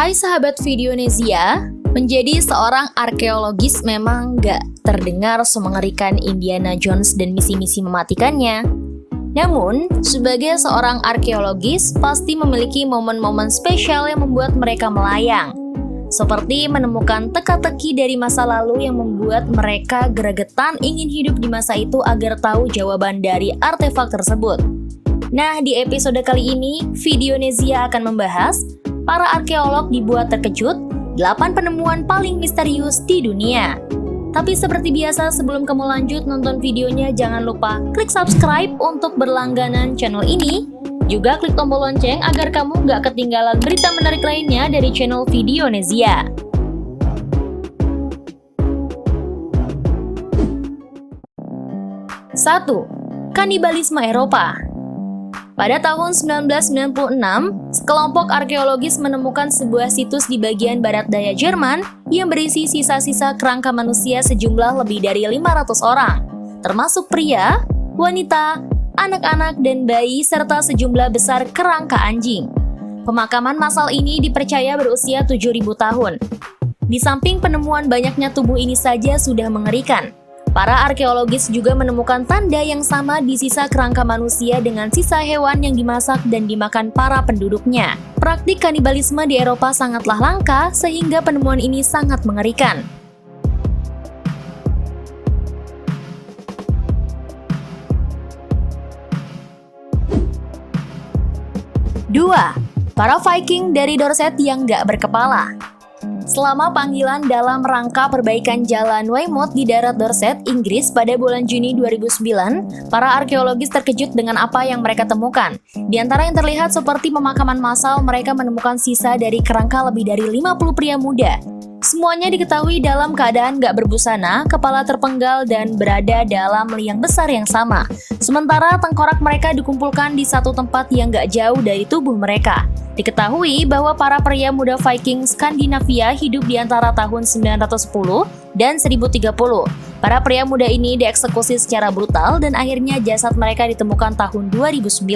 Hai sahabat Videonesia, menjadi seorang arkeologis memang gak terdengar semengerikan Indiana Jones dan misi-misi mematikannya. Namun, sebagai seorang arkeologis pasti memiliki momen-momen spesial yang membuat mereka melayang. Seperti menemukan teka-teki dari masa lalu yang membuat mereka gregetan ingin hidup di masa itu agar tahu jawaban dari artefak tersebut. Nah, di episode kali ini, Videonesia akan membahas para arkeolog dibuat terkejut, 8 penemuan paling misterius di dunia. Tapi seperti biasa, sebelum kamu lanjut nonton videonya, jangan lupa klik subscribe untuk berlangganan channel ini. Juga klik tombol lonceng agar kamu nggak ketinggalan berita menarik lainnya dari channel Videonesia. Satu, kanibalisme Eropa. Pada tahun 1996, sekelompok arkeologis menemukan sebuah situs di bagian barat daya Jerman yang berisi sisa-sisa kerangka manusia sejumlah lebih dari 500 orang, termasuk pria, wanita, anak-anak, dan bayi, serta sejumlah besar kerangka anjing. Pemakaman massal ini dipercaya berusia 7.000 tahun. Di samping penemuan banyaknya tubuh ini saja sudah mengerikan, para arkeologis juga menemukan tanda yang sama di sisa kerangka manusia dengan sisa hewan yang dimasak dan dimakan para penduduknya. Praktik kanibalisme di Eropa sangatlah langka sehingga penemuan ini sangat mengerikan. Dua, para Viking dari Dorset yang gak berkepala. Selama panggilan dalam rangka perbaikan jalan Weymouth di darat Dorset, Inggris pada bulan Juni 2009, para arkeologis terkejut dengan apa yang mereka temukan. Di antara yang terlihat seperti pemakaman massal, mereka menemukan sisa dari kerangka lebih dari 50 pria muda. Semuanya diketahui dalam keadaan gak berbusana, kepala terpenggal, dan berada dalam liang besar yang sama. Sementara tengkorak mereka dikumpulkan di satu tempat yang gak jauh dari tubuh mereka. Diketahui bahwa para pria muda Viking Skandinavia hidup di antara tahun 910 dan 1030. Para pria muda ini dieksekusi secara brutal dan akhirnya jasad mereka ditemukan tahun 2009.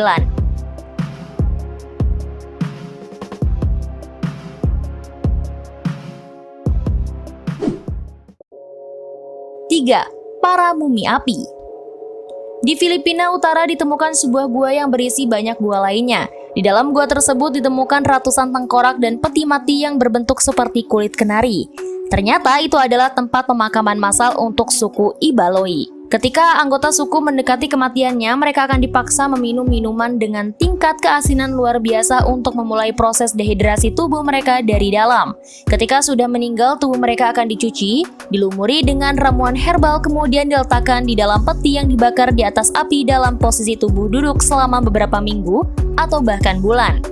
3. Para mumi api. Di Filipina Utara ditemukan sebuah gua yang berisi banyak gua lainnya. Di dalam gua tersebut ditemukan ratusan tengkorak dan peti mati yang berbentuk seperti kulit kenari. Ternyata itu adalah tempat pemakaman massal untuk suku Ibaloi. Ketika anggota suku mendekati kematiannya, mereka akan dipaksa meminum minuman dengan tingkat keasinan luar biasa untuk memulai proses dehidrasi tubuh mereka dari dalam. Ketika sudah meninggal, tubuh mereka akan dicuci, dilumuri dengan ramuan herbal, kemudian diletakkan di dalam peti yang dibakar di atas api dalam posisi tubuh duduk selama beberapa minggu atau bahkan bulan.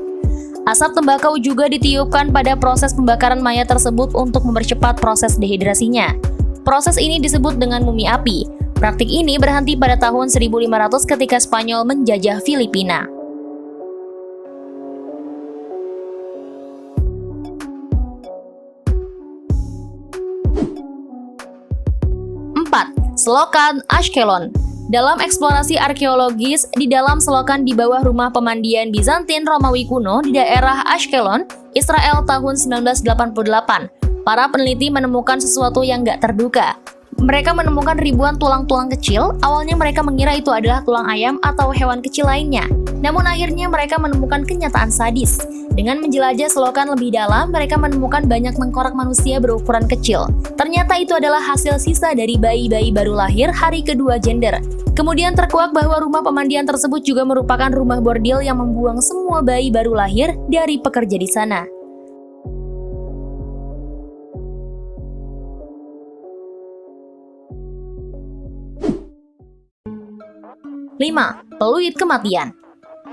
Asap tembakau juga ditiupkan pada proses pembakaran mayat tersebut untuk mempercepat proses dehidrasinya. Proses ini disebut dengan mumi api. Praktik ini berhenti pada tahun 1500 ketika Spanyol menjajah Filipina. 4. Selokan Ashkelon. Dalam eksplorasi arkeologis di dalam selokan di bawah rumah pemandian Bizantin Romawi kuno di daerah Ashkelon, Israel tahun 1988, para peneliti menemukan sesuatu yang gak terduga. Mereka menemukan ribuan tulang-tulang kecil. Awalnya mereka mengira itu adalah tulang ayam atau hewan kecil lainnya. Namun akhirnya mereka menemukan kenyataan sadis. Dengan menjelajah selokan lebih dalam, mereka menemukan banyak tengkorak manusia berukuran kecil. Ternyata itu adalah hasil sisa dari bayi-bayi baru lahir hari kedua gender. Kemudian terkuak bahwa rumah pemandian tersebut juga merupakan rumah bordil yang membuang semua bayi baru lahir dari pekerja di sana. 5. Peluit kematian.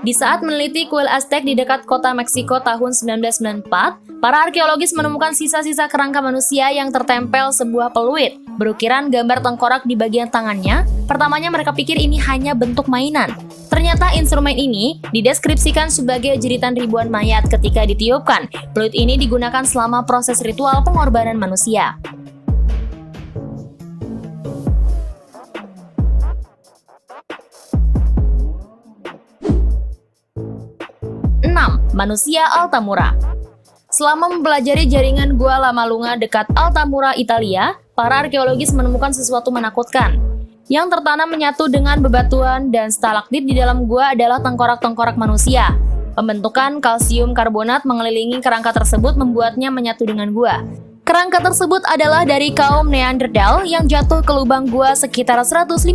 Di saat meneliti kuil Aztec di dekat kota Meksiko tahun 1994, para arkeologis menemukan sisa-sisa kerangka manusia yang tertempel sebuah peluit, berukiran gambar tengkorak di bagian tangannya. Pertamanya mereka pikir ini hanya bentuk mainan. Ternyata instrumen ini dideskripsikan sebagai jeritan ribuan mayat ketika ditiupkan. Peluit ini digunakan selama proses ritual pengorbanan manusia. 6. Manusia Altamura. Selama mempelajari jaringan Gua Lama Lunga dekat Altamura, Italia, para arkeologis menemukan sesuatu menakutkan. Yang tertanam menyatu dengan bebatuan dan stalaktit di dalam gua adalah tengkorak-tengkorak manusia. Pembentukan kalsium karbonat mengelilingi kerangka tersebut membuatnya menyatu dengan gua. Kerangka tersebut adalah dari kaum Neanderthal yang jatuh ke lubang gua sekitar 150.000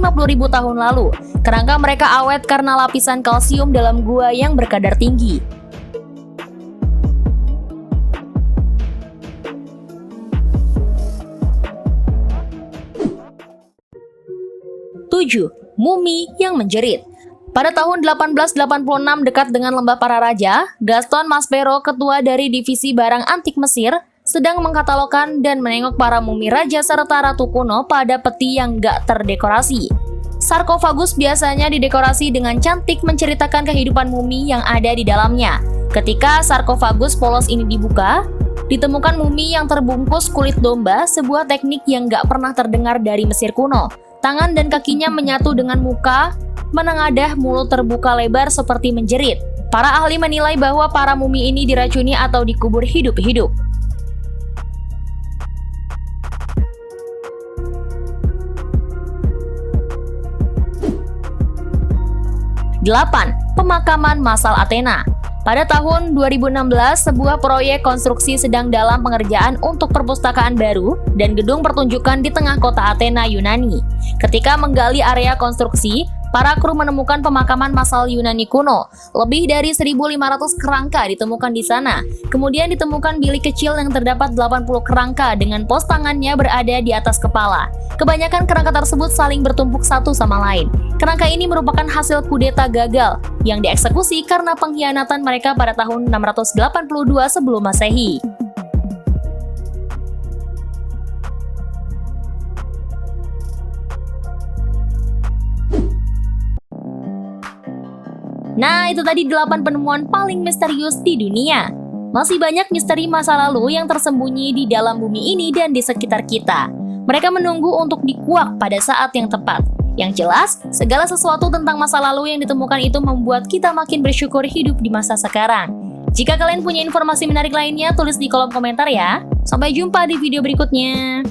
tahun lalu. Kerangka mereka awet karena lapisan kalsium dalam gua yang berkadar tinggi. 7. Mumi yang menjerit. Pada tahun 1886 dekat dengan Lembah Para Raja, Gaston Maspero, ketua dari Divisi Barang Antik Mesir, sedang mengkatalogkan dan menengok para mumi raja serta ratu kuno pada peti yang gak terdekorasi. Sarkofagus biasanya didekorasi dengan cantik menceritakan kehidupan mumi yang ada di dalamnya. Ketika sarkofagus polos ini dibuka, ditemukan mumi yang terbungkus kulit domba, sebuah teknik yang gak pernah terdengar dari Mesir kuno. Tangan dan kakinya menyatu dengan muka, menengadah, mulut terbuka lebar seperti menjerit. Para ahli menilai bahwa para mumi ini diracuni atau dikubur hidup-hidup. 8. Pemakaman massal Athena. Pada tahun 2016, sebuah proyek konstruksi sedang dalam pengerjaan untuk perpustakaan baru dan gedung pertunjukan di tengah kota Athena, Yunani. Ketika menggali area konstruksi, para kru menemukan pemakaman massal Yunani kuno. Lebih dari 1.500 kerangka ditemukan di sana. Kemudian ditemukan bilik kecil yang terdapat 80 kerangka dengan pos tangannya berada di atas kepala. Kebanyakan kerangka tersebut saling bertumpuk satu sama lain. Kerangka ini merupakan hasil kudeta gagal yang dieksekusi karena pengkhianatan mereka pada tahun 682 sebelum Masehi. Nah, itu tadi 8 penemuan paling misterius di dunia. Masih banyak misteri masa lalu yang tersembunyi di dalam bumi ini dan di sekitar kita. Mereka menunggu untuk dikuak pada saat yang tepat. Yang jelas, segala sesuatu tentang masa lalu yang ditemukan itu membuat kita makin bersyukur hidup di masa sekarang. Jika kalian punya informasi menarik lainnya, tulis di kolom komentar ya. Sampai jumpa di video berikutnya.